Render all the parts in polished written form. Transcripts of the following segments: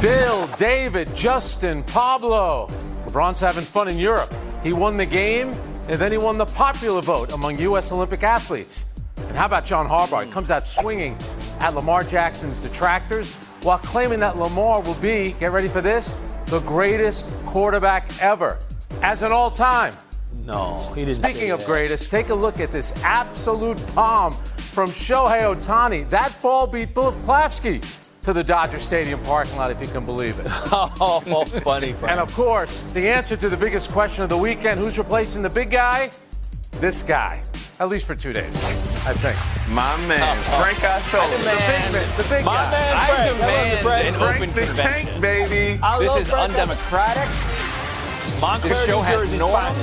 Bill, David, Justin, Pablo. LeBron's having fun in Europe. He won the game, and then he won the popular vote among U.S. Olympic athletes. And how about John Harbaugh? He comes out swinging at Lamar Jackson's detractors while claiming that Lamar will be, get ready for this, the greatest quarterback ever as an all-time. No, he didn't. Speaking of greatest, take a look at this absolute bomb from Shohei Ohtani. That ball beat Bill Plavsky to the Dodger Stadium parking lot, if you can believe it. Oh, funny. And of course, the answer to the biggest question of the weekend, who's replacing the big guy? This guy. At least for 2 days, I think. My man, Frank Isola. The big My guy. man, I Frank. demand an open Frank the convention. Tank, baby. This is undemocratic. Montclair, This show New has Jersey's norms.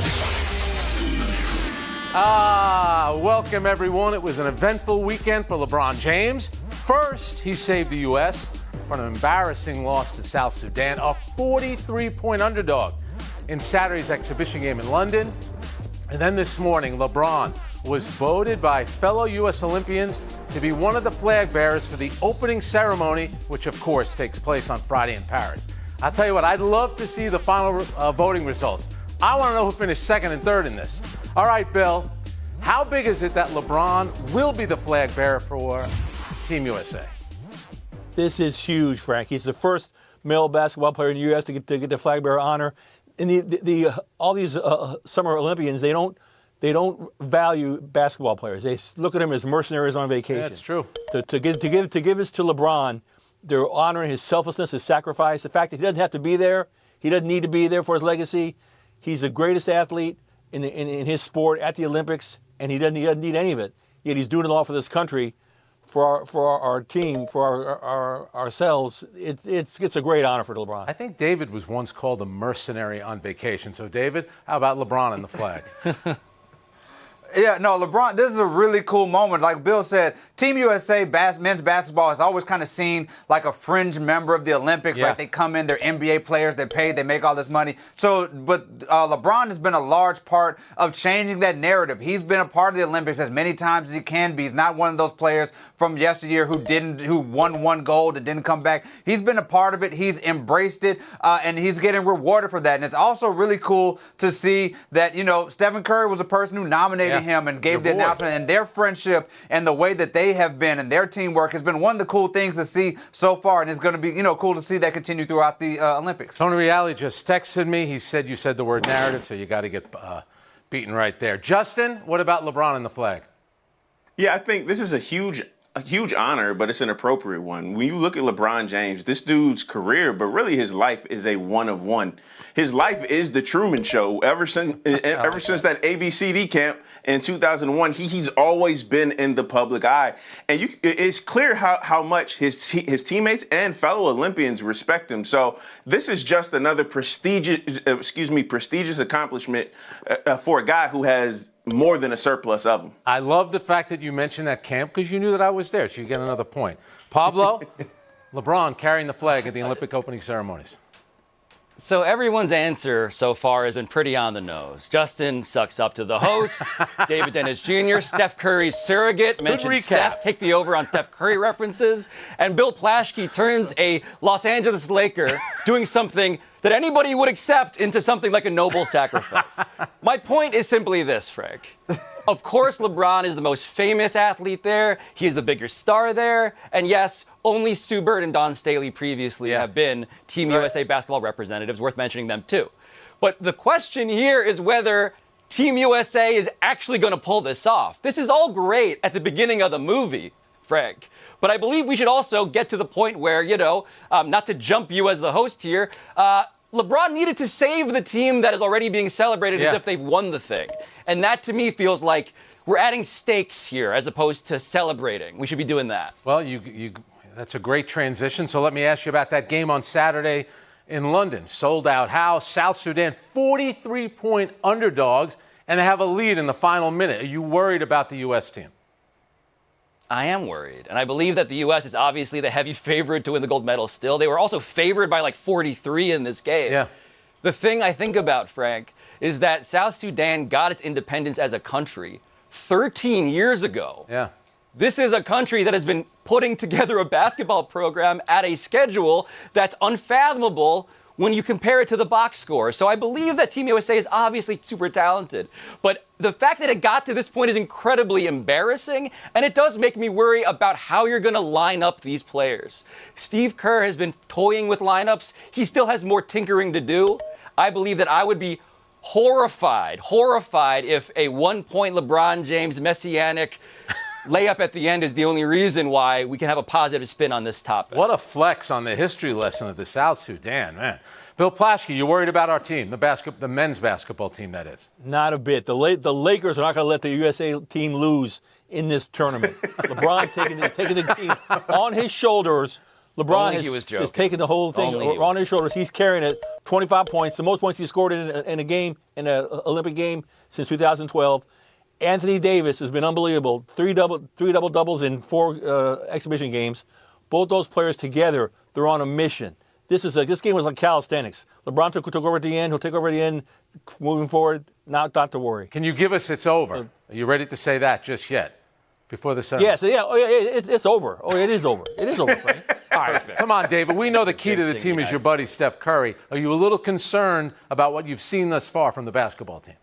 finest. Welcome everyone. It was an eventful weekend for LeBron James. First, he saved the U.S. from an embarrassing loss to South Sudan, a 43-point underdog in Saturday's exhibition game in London. And then this morning, LeBron was voted by fellow U.S. Olympians to be one of the flag bearers for the opening ceremony, which of course takes place on Friday in Paris. I'll tell you what, I'd love to see the final voting results. I want to know who finished second and third in this. All right, Bill, how big is it that LeBron will be the flag bearer for Team USA? This is huge, Frank. He's the first male basketball player in the U.S. to get the flag bearer honor. And all these summer Olympians, they don't value basketball players. They look at them as mercenaries on vacation. That's true. To give this to LeBron, they're honoring his selflessness, his sacrifice, the fact that he doesn't have to be there. He doesn't need to be there for his legacy. He's the greatest athlete in his sport at the Olympics, and he doesn't need any of it. Yet he's doing it all for this country, for our team, for ourselves. It's a great honor for LeBron. I think David was once called a mercenary on vacation. So, David, how about LeBron and the flag? Yeah, no, LeBron, this is a really cool moment. Like Bill said, Team USA men's basketball is always kind of seen like a fringe member of the Olympics. Yeah. Like they come in, they're NBA players, they're paid, they make all this money. So, but LeBron has been a large part of changing that narrative. He's been a part of the Olympics as many times as he can be. He's not one of those players from yesteryear who won one gold and didn't come back. He's been a part of it. He's embraced it, and he's getting rewarded for that. And it's also really cool to see that, Stephen Curry was a person who nominated him and gave the announcement, and their friendship and the way that they have been and their teamwork has been one of the cool things to see so far, and it's going to be cool to see that continue throughout the Olympics. Tony Reale just texted me. He said you said the word narrative, so you got to get beaten right there. Justin, what about LeBron and the flag? Yeah, I think this is a huge honor, but it's an appropriate one. When you look at LeBron James, this dude's career, but really his life is a one of one. His life is the Truman Show. Ever since that ABCD camp in 2001, he's always been in the public eye, and it's clear how much his teammates and fellow Olympians respect him. So this is just another prestigious accomplishment for a guy who has more than a surplus of them. I love the fact that you mentioned that camp because you knew that I was there, so you get another point. Pablo, LeBron carrying the flag at the Olympic opening ceremonies. So everyone's answer so far has been pretty on the nose. Justin sucks up to the host. David Dennis Jr., Steph Curry's surrogate, mentioned Steph, take the over on Steph Curry references. And Bill Plaschke turns a Los Angeles Laker doing something that anybody would accept into something like a noble sacrifice. My point is simply this, Frank. Of course, LeBron is the most famous athlete there. He's the bigger star there. And yes, only Sue Bird and Don Staley previously have been Team USA basketball representatives, worth mentioning them too. But the question here is whether Team USA is actually going to pull this off. This is all great at the beginning of the movie, Frank. But I believe we should also get to the point where, not to jump you as the host here, LeBron needed to save the team that is already being celebrated as if they've won the thing. And that to me feels like we're adding stakes here as opposed to celebrating. We should be doing that. Well, that's a great transition. So let me ask you about that game on Saturday in London. Sold out house, South Sudan, 43-point underdogs, and they have a lead in the final minute. Are you worried about the U.S. team? I am worried. And I believe that the U.S. is obviously the heavy favorite to win the gold medal still. They were also favored by like 43 in this game. Yeah. The thing I think about, Frank, is that South Sudan got its independence as a country 13 years ago. Yeah. This is a country that has been putting together a basketball program at a schedule that's unfathomable when you compare it to the box score. So I believe that Team USA is obviously super talented. But the fact that it got to this point is incredibly embarrassing, and it does make me worry about how you're going to line up these players. Steve Kerr has been toying with lineups. He still has more tinkering to do. I believe that I would be horrified if a one-point LeBron James messianic layup at the end is the only reason why we can have a positive spin on this topic. What a flex on the history lesson of the South Sudan, man. Bill Plaschke, you worried about our team, the men's basketball team, that is? Not a bit. The Lakers are not going to let the USA team lose in this tournament. LeBron taking the team on his shoulders. LeBron has taken the whole thing on his shoulders. He's carrying it. 25 points, the most points he scored in a game, in an Olympic game since 2012. Anthony Davis has been unbelievable. Three double-doubles in 4 exhibition games. Both those players together, they're on a mission. This game was like calisthenics. LeBron took over at the end. He'll take over at the end moving forward. Not to worry. Can you give us it's over? Are you ready to say that just yet? Before the ceremony? Yes, yeah. Oh, yeah, it's over. Oh, it is over. It is over, Frank. All right, come on, David. We know the key to the team is your buddy Steph Curry. Are you a little concerned about what you've seen thus far from the basketball team?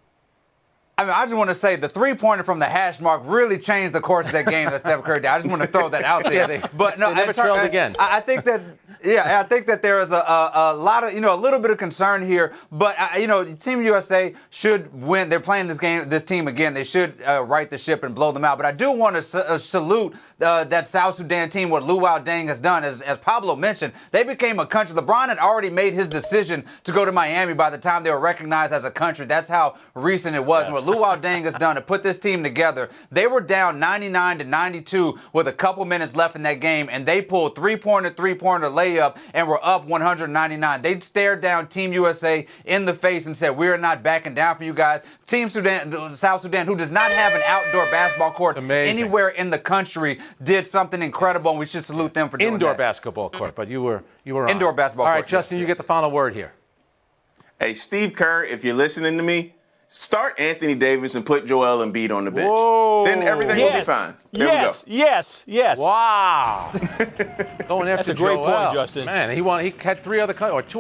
I mean, I just want to say the three-pointer from the hash mark really changed the course of that game that Steph Curry did. I just want to throw that out there. They never trailed again. I think that there is a lot of, a little bit of concern here. But, Team USA should win. They're playing this team again. They should right the ship and blow them out. But I do want to salute that South Sudan team, what Luol Deng has done. As Pablo mentioned, they became a country. LeBron had already made his decision to go to Miami by the time they were recognized as a country. That's how recent it was. Yes. Luol Deng has done to put this team together. They were down 99-92 with a couple minutes left in that game, and they pulled three-pointer layup and were up 199. They stared down Team USA in the face and said, "We are not backing down for you guys." Team South Sudan, who does not have an outdoor basketball court anywhere in the country, did something incredible, and we should salute them for doing indoor that. Basketball court, but you were indoor basketball court. All right, Justin, you get the final word here. Hey, Steve Kerr, if you're listening to me, start Anthony Davis and put Joel Embiid on the bench. Whoa. Then everything will be fine. There we go. Yes. Wow. Going after That's a great Joel. point, Justin. Man, he had 2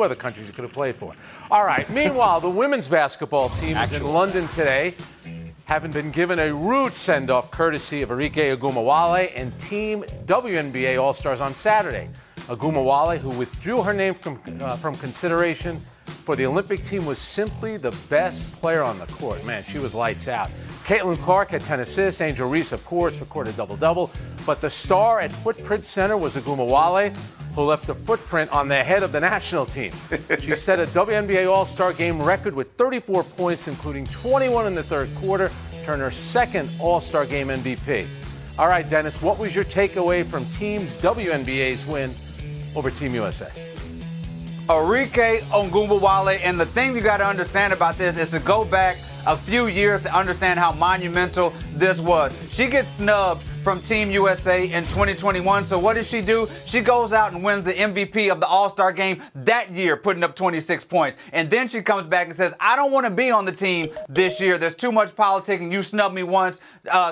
other countries he could have played for. All right. Meanwhile, the women's basketball team is in London today, having been given a rude send-off courtesy of Arike Ogunbowale and Team WNBA All-Stars on Saturday. Ogunbowale, who withdrew her name from consideration for the Olympic team, was simply the best player on the court. Man, she was lights out. Caitlin Clark had 10 assists. Angel Reese, of course, recorded double-double. But the star at Footprint Center was Ogunbowale, who left a footprint on the head of the national team. She set a WNBA All-Star game record with 34 points, including 21 in the third quarter, to earn her second All-Star game MVP. All right, Dennis, what was your takeaway from Team WNBA's win over Team USA? Arike Ogunbowale, and the thing you got to understand about this is to go back a few years to understand how monumental this was. She gets snubbed from Team USA in 2021, so what does she do? She goes out and wins the MVP of the All-Star game that year, putting up 26 points. And then she comes back and says, "I don't want to be on the team this year. There's too much politicking. You snubbed me once,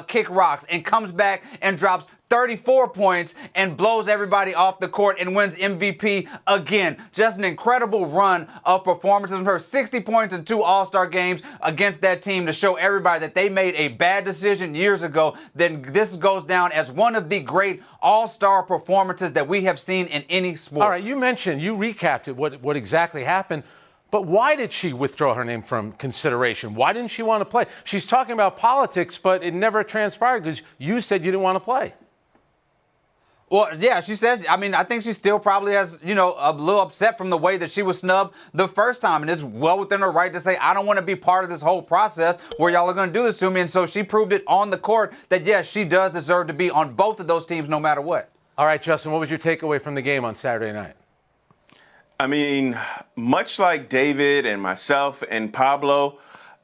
kick rocks," and comes back and drops 34 points and blows everybody off the court and wins MVP again. Just an incredible run of performances from her. 60 points in 2 All-Star games against that team to show everybody that they made a bad decision years ago. Then this goes down as one of the great All-Star performances that we have seen in any sport. All right, you recapped it, what exactly happened. But why did she withdraw her name from consideration? Why didn't she want to play? She's talking about politics, but it never transpired because you said you didn't want to play. Well, yeah, she says, I think she still probably has, a little upset from the way that she was snubbed the first time. And it's well within her right to say, "I don't want to be part of this whole process where y'all are going to do this to me." And so she proved it on the court that, yes, she does deserve to be on both of those teams no matter what. All right, Justin, what was your takeaway from the game on Saturday night? I mean, much like David and myself and Pablo,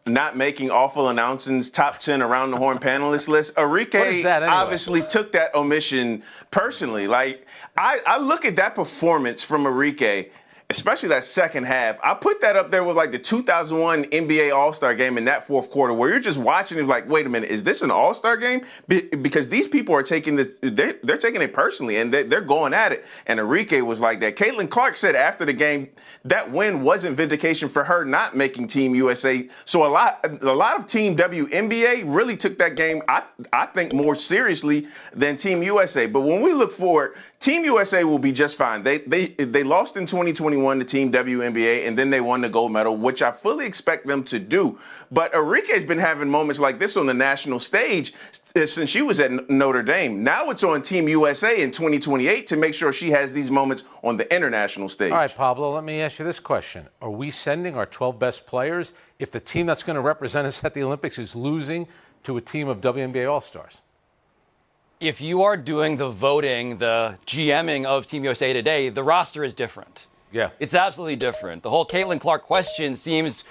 not making awful announcements, top 10 around the horn panelist list, Arike anyway? Obviously took that omission personally. Like, I look at that performance from Arike, especially that second half. I put that up there with like the 2001 NBA All-Star game in that fourth quarter, where you're just watching it like, wait a minute, is this an All-Star game? Because these people are taking this, they're taking it personally, and they're going at it. And Arike was like that. Caitlin Clark said after the game that win wasn't vindication for her not making Team USA. So a lot of Team WNBA really took that game, I think, more seriously than Team USA. But when we look forward, Team USA will be just fine. They lost in 2021 to Team WNBA, and then they won the gold medal, which I fully expect them to do. But Arike's been having moments like this on the national stage since she was at Notre Dame. Now it's on Team USA in 2028 to make sure she has these moments on the international stage. All right, Pablo, let me ask you this question. Are we sending our 12 best players if the team that's going to represent us at the Olympics is losing to a team of WNBA All-Stars? If you are doing the voting, the GMing of Team USA today, the roster is different. Yeah. It's absolutely different. The whole Caitlin Clark question seems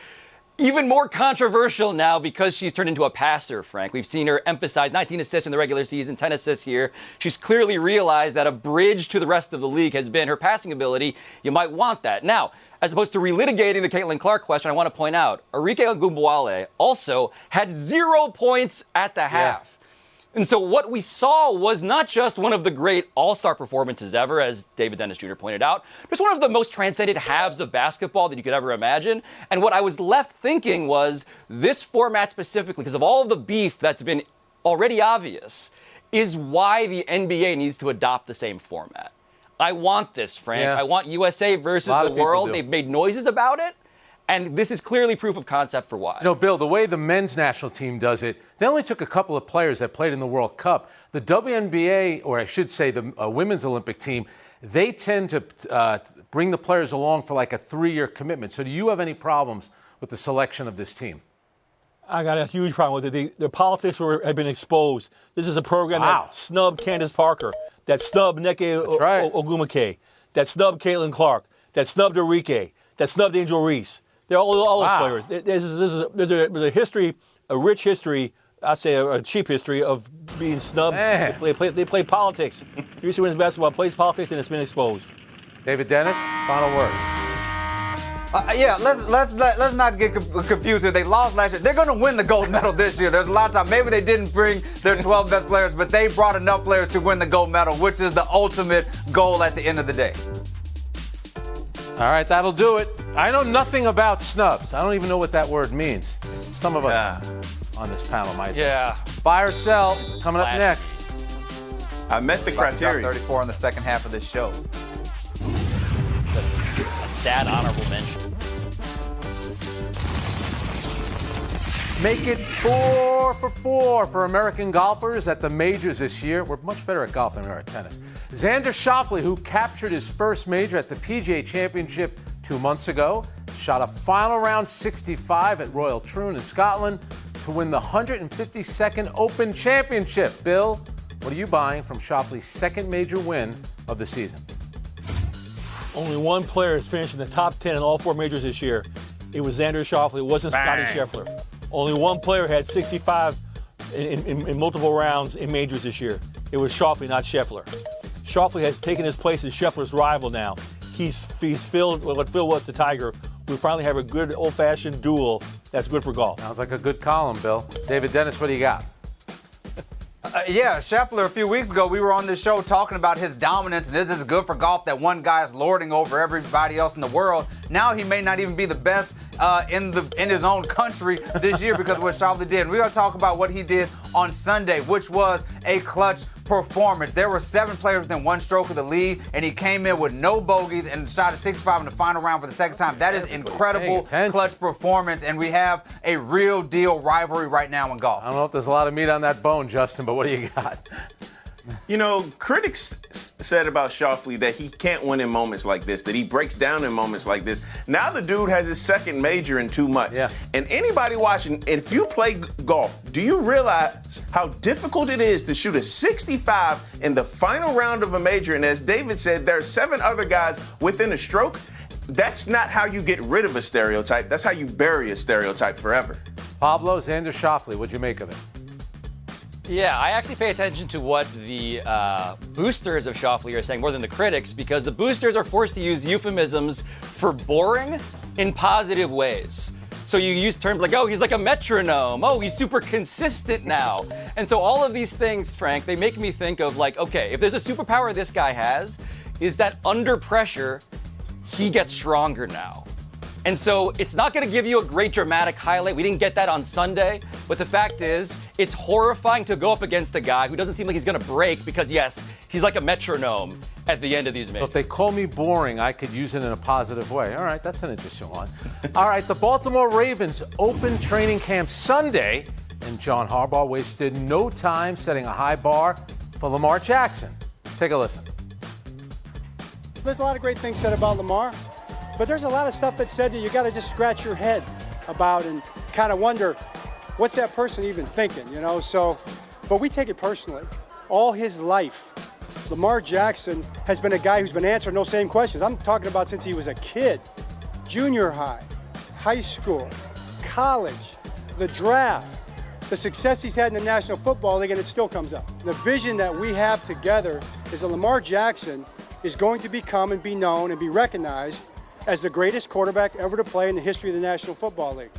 even more controversial now because she's turned into a passer, Frank. We've seen her emphasize 19 assists in the regular season, 10 assists here. She's clearly realized that a bridge to the rest of the league has been her passing ability. You might want that. Now, as opposed to relitigating the Caitlin Clark question, I want to point out, Arike Ogunbowale also had 0 points at the half. And so what we saw was not just one of the great all-star performances ever, as David Dennis Jr. pointed out, just one of the most transcendent halves of basketball that you could ever imagine. And what I was left thinking was this format specifically, because of all of the beef that's been already obvious, is why the NBA needs to adopt the same format. I want this, Frank. Yeah. I want USA versus the world. They've made noises about it. And this is clearly proof of concept for why. No, Bill, the way the men's national team does it, they only took a couple of players that played in the World Cup. The WNBA, or I should say the women's Olympic team, they tend to bring the players along for like a 3-year commitment. So do you have any problems with the selection of this team? I got a huge problem with it. Their politics have been exposed. This is a program that snubbed Candace Parker, that snubbed Nneka Ogwumike, that snubbed Caitlin Clark, that snubbed Arike, that snubbed Angel Reese. They're all those players. There's a history, a rich history, I say a cheap history of being snubbed. They play politics. Usually when it's basketball, plays politics, and it's been exposed. David Dennis, final word. Let's not get confused here. They lost last year. They're going to win the gold medal this year. There's a lot of time. Maybe they didn't bring their 12 best players, but they brought enough players to win the gold medal, which is the ultimate goal at the end of the day. All right, that'll do it. I know nothing about snubs. I don't even know what that word means. Some of us on this panel might. Yeah. Buy or sell, coming up next. I met the criteria. 34 in the second half of this show. Sad honorable mention. Make it 4 for 4 for American golfers at the majors this year. We're much better at golf than we are at tennis. Xander Schauffele, who captured his first major at the PGA Championship 2 months ago, shot a final round 65 at Royal Troon in Scotland to win the 152nd Open Championship. Bill, what are you buying from Schauffele's second major win of the season? Only one player has finished in the top 10 in all 4 majors this year. It was Xander Schauffele. It wasn't Scottie Scheffler. Only one player had 65 in multiple rounds in majors this year. It was Schauffele, not Scheffler. Schauffele has taken his place as Scheffler's rival now. He's filled what Phil was to Tiger. We finally have a good old-fashioned duel that's good for golf. Sounds like a good column, Bill. David Dennis, what do you got? Scheffler, a few weeks ago, we were on this show talking about his dominance, and this is good for golf that one guy is lording over everybody else in the world. Now he may not even be the best in his own country this year because of what Schauffele did. And we're going to talk about what he did on Sunday, which was a clutch performance. There were 7 players within 1 stroke of the lead, and he came in with no bogeys and shot a 65 in the final round for the second time. That is incredible clutch performance, and we have a real deal rivalry right now in golf. I don't know if there's a lot of meat on that bone, Justin, but what do you got? You know, critics said about Schauffele that he can't win in moments like this, that he breaks down in moments like this. Now the dude has his second major in 2 months. Yeah. And anybody watching, if you play golf, do you realize how difficult it is to shoot a 65 in the final round of a major? And as David said, there are 7 other guys within a stroke. That's not how you get rid of a stereotype. That's how you bury a stereotype forever. Pablo, Xander Schauffele, what'd you make of it? Yeah, I actually pay attention to what the boosters of Schauffele are saying more than the critics, because the boosters are forced to use euphemisms for boring in positive ways. So you use terms like, oh, he's like a metronome. Oh, he's super consistent now. And so all of these things, Frank, they make me think of like, okay, if there's a superpower this guy has, is that under pressure, he gets stronger now. And so it's not going to give you a great dramatic highlight. We didn't get that on Sunday. But the fact is, it's horrifying to go up against a guy who doesn't seem like he's going to break because, yes, he's like a metronome at the end of these So minutes. if they call me boring, I could use it in a positive way. All right, that's an interesting one. All right, the Baltimore Ravens open training camp Sunday, and John Harbaugh wasted no time setting a high bar for Lamar Jackson. Take a listen. There's a lot of great things said about Lamar, but there's a lot of stuff that's said that you got to just scratch your head about and kind of wonder, what's that person even thinking, you know? So, but we take it personally. All his life, Lamar Jackson has been a guy who's been answering those same questions. I'm talking about since he was a kid, junior high, high school, college, the draft, the success he's had in the National Football League, and it still comes up. The vision that we have together is that Lamar Jackson is going to become and be known and be recognized as the greatest quarterback ever to play in the history of the National Football League.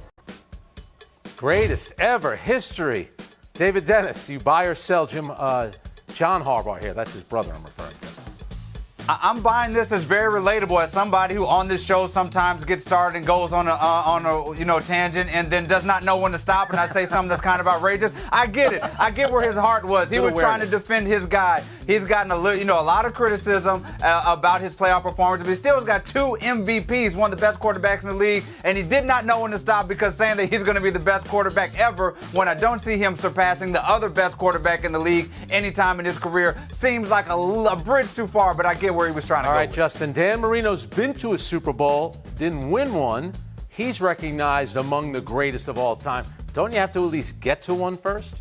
Greatest ever history. David Dennis, you buy or sell John Harbaugh here? That's his brother I'm referring to. I'm buying this as very relatable as somebody who on this show sometimes gets started and goes on a tangent and then does not know when to stop, and I say something that's kind of outrageous. I get it. I get where his heart was. He was trying to defend his guy. He's gotten a lot of criticism about his playoff performance, but he still has got 2 MVPs, one of the best quarterbacks in the league, and he did not know when to stop because saying that he's going to be the best quarterback ever when I don't see him surpassing the other best quarterback in the league anytime in his career seems like a bridge too far, but I get where he was trying to go. All right, Justin, Dan Marino's been to a Super Bowl, didn't win one. He's recognized among the greatest of all time. Don't you have to at least get to one first?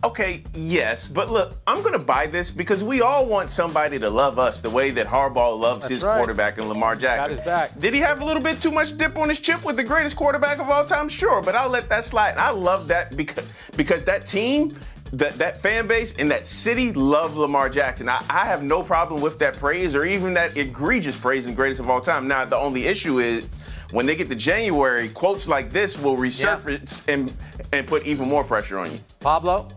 Okay, yes, but look, I'm going to buy this because we all want somebody to love us the way that Harbaugh loves his quarterback and Lamar Jackson. Got his back. Did he have a little bit too much dip on his chip with the greatest quarterback of all time? Sure, but I'll let that slide. And I love that because that team, that fan base and that city love Lamar Jackson. I have no problem with that praise or even that egregious praise and greatest of all time. Now, the only issue is when they get to January, quotes like this will resurface and put even more pressure on you. Pablo?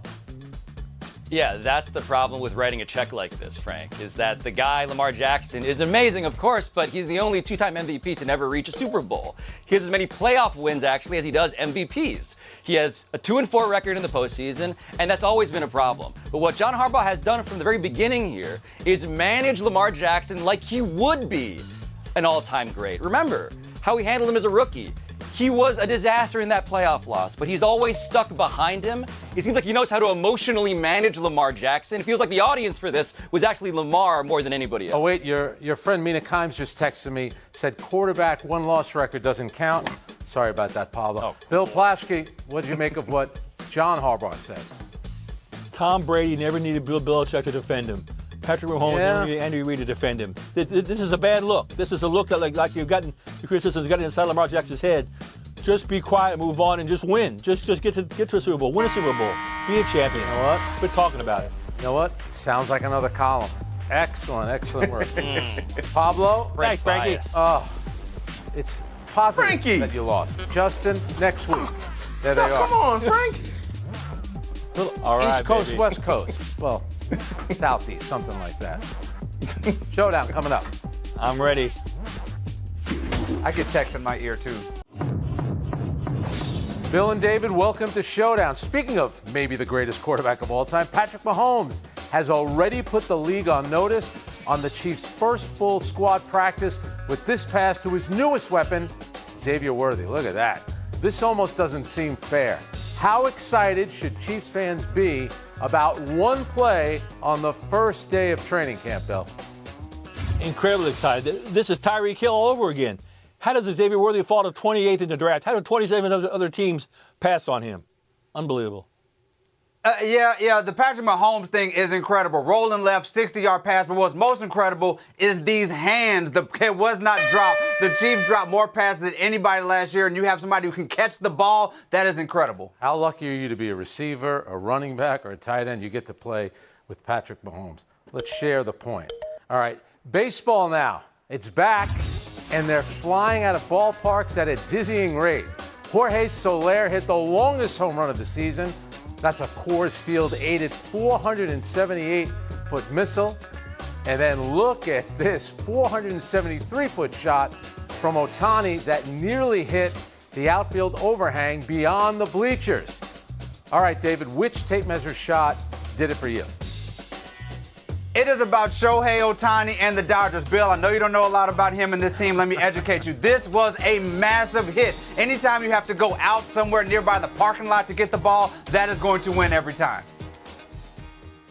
Yeah, that's the problem with writing a check like this, Frank, is that the guy, Lamar Jackson, is amazing, of course, but he's the only 2-time MVP to never reach a Super Bowl. He has as many playoff wins, actually, as he does MVPs. He has a 2-4 record in the postseason, and that's always been a problem. But what John Harbaugh has done from the very beginning here is manage Lamar Jackson like he would be an all-time great. Remember how he handled him as a rookie. He was a disaster in that playoff loss, but he's always stuck behind him. It seems like he knows how to emotionally manage Lamar Jackson. It feels like the audience for this was actually Lamar more than anybody else. Oh, wait, your friend Mina Kimes just texted me, said quarterback 1-loss record doesn't count. Sorry about that, Pablo. Oh. Bill Plaschke, what did you make of what John Harbaugh said? Tom Brady never needed Bill Belichick to defend him. Patrick Mahomes never needed Andy Reid to defend him. This is a bad look. This is a look that like you've gotten, your criticism has gotten inside Lamar Jackson's head. Just be quiet, move on, and just win. Just get to a Super Bowl. Win a Super Bowl. Be a champion. You know what? Quit talking about it. You know what? Sounds like another column. Excellent work. Pablo? Thanks, Frankie. Oh, it's positive Frankie. that you lost. Justin, next week. There they are. Come on, Frank. All right, East Coast, baby. West Coast. Well, Southeast, something like that. Showdown coming up. I'm ready. I get texts in my ear, too. Bill and David, welcome to Showdown. Speaking of maybe the greatest quarterback of all time, Patrick Mahomes has already put the league on notice on the Chiefs' first full squad practice with this pass to his newest weapon, Xavier Worthy. Look at that. This almost doesn't seem fair. How excited should Chiefs fans be about one play on the first day of training camp, Bill? Incredibly excited. This is Tyreek Hill all over again. How does Xavier Worthy fall to 28th in the draft? How do 27 other teams pass on him? Unbelievable. Yeah, the Patrick Mahomes thing is incredible. Rolling left, 60-yard pass, but what's most incredible is these hands. It was not dropped. The Chiefs dropped more passes than anybody last year, and you have somebody who can catch the ball. That is incredible. How lucky are you to be a receiver, a running back, or a tight end? You get to play with Patrick Mahomes. Let's share the point. All right, baseball now. It's back, and they're flying out of ballparks at a dizzying rate. Jorge Soler hit the longest home run of the season. That's a Coors Field-aided 478-foot missile. And then look at this 473-foot shot from Ohtani that nearly hit the outfield overhang beyond the bleachers. All right, David, which tape measure shot did it for you? It is about Shohei Ohtani and the Dodgers. Bill, I know you don't know a lot about him and this team. Let me educate you. This was a massive hit. Anytime you have to go out somewhere nearby the parking lot to get the ball, that is going to win every time.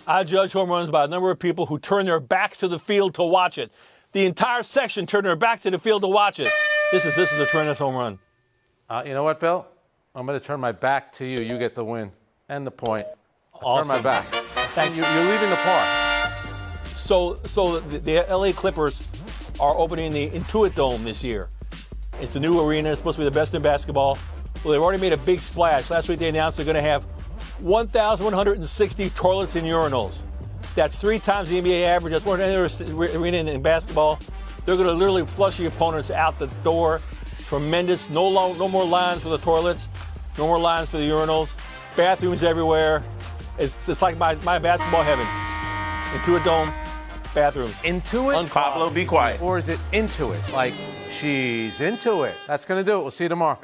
I judge home runs by a number of people who turn their backs to the field to watch it. The entire section turned their back to the field to watch it. This is a tremendous home run. You know what, Bill? I'm going to turn my back to you. You get the win and the point. Awesome. Turn my back. Thank you. You're leaving the park. So the LA Clippers are opening the Intuit Dome this year. It's a new arena. It's supposed to be the best in basketball. Well, they've already made a big splash. Last week they announced they're going to have 1,160 toilets and urinals. That's 3 times the NBA average. That's more than any other arena in basketball. They're going to literally flush the opponents out the door. Tremendous. No more lines for the toilets. No more lines for the urinals. Bathrooms everywhere. It's like my basketball heaven. Intuit Dome, bathrooms. Into it? Pablo, be quiet. Or is it into it? Like she's into it. That's going to do it. We'll see you tomorrow.